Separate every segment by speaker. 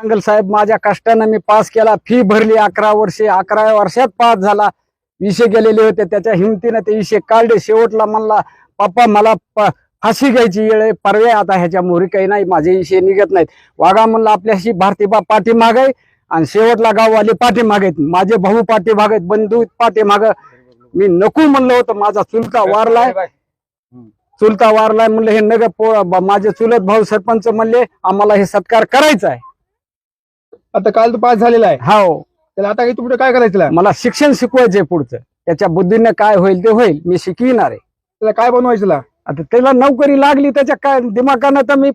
Speaker 1: सांगल साहेब, माझ्या कष्टाने मी पास केला, फी भरली 11 वर्षे, 11 वर्षात पास झाला. विषय गेलेले होते, त्याच्या हिमतीने ते विषय काढले. शेवटला म्हणला, पप्पा मला फाशी घ्यायची वेळ आहे, पर्याय आता ह्याच्या मोहरी काही नाही, माझे विषय निघत नाहीत. वाघा म्हणला आपल्याशी भारतीबा पाठीमाग आहे, आणि शेवटला गाववाले पाठीमाग आहेत, माझे भाऊ पाठीमाग आहेत, बंधू पाठीमाग. मी नको म्हणलं होतं, माझा चुलता वारलाय म्हणलं, हे नग माझे चुलत भाऊ सरपंच म्हणले आम्हाला हे सत्कार करायचा आहे.
Speaker 2: आता काल तो पास झालेला आहे,
Speaker 1: हो.
Speaker 2: त्याला आता काही पुढे काय करायचं?
Speaker 1: मला शिक्षण शिकवायचंय पुढचं, त्याच्या बुद्धीने काय होईल ते होईल, मी शिकविणार आहे.
Speaker 2: त्याला काय बनवायचं?
Speaker 1: आता त्याला नोकरी लागली त्याच्या काय दिमागानं, तर मी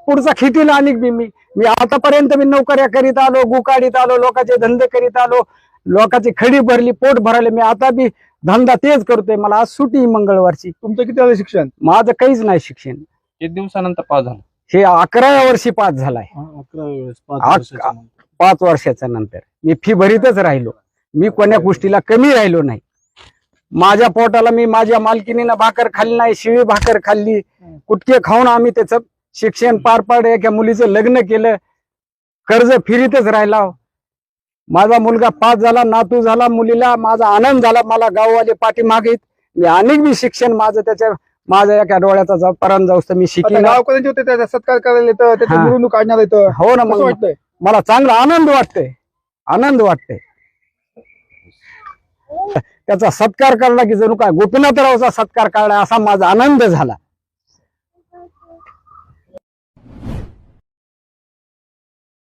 Speaker 1: पुढचा खितीला आणि मी आतापर्यंत मी नोकऱ्या करीत आलो, गुकाडीत आलो, लोकांचे धंदे करीत आलो, लोकांची खडी भरली, पोट भरले. मी आता बी धंदा तेच करतोय. मला आज सुट्टी मंगळवारची.
Speaker 2: तुमचं किती झालं शिक्षण?
Speaker 1: माझं काहीच नाही शिक्षण.
Speaker 3: 1 दिवसानंतर पास झालं.
Speaker 1: हे 11व्या वर्षी पास झालाय. 5 वर्षाच्या नंतर मी फी भरीतच राहिलो. मी कोण्या गोष्टीला कमी राहिलो नाही. माझ्या पोटाला मी माझ्या मालकीनीनं भाकर खाल्ली नाही, शिळी भाकर खाल्ली, कुटके खाऊन आम्ही त्याचं शिक्षण पार पाडलं. एका मुलीचं लग्न केलं, कर्ज फिरीतच राहिला. माझा मुलगा पास झाला, नातू झाला, मुलीला माझा आनंद झाला. मला गाववाले पाठीमागेत. मी अनेक बी शिक्षण माझ्या एका डोळ्याचा पर्यंत जाऊस तर मी शिकेन.
Speaker 2: गावकऱ्यांचे होते, त्याचा सत्कार करायला येतं, त्याची मिरवणूक काढण्यात येतं.
Speaker 1: हो ना,
Speaker 2: कसं वाटतंय?
Speaker 1: मला चांगला आनंद वाटतंय. त्याचा सत्कार करला की जणू काय गोपीनाथरावचा सत्कार काढला असा माझा आनंद झाला.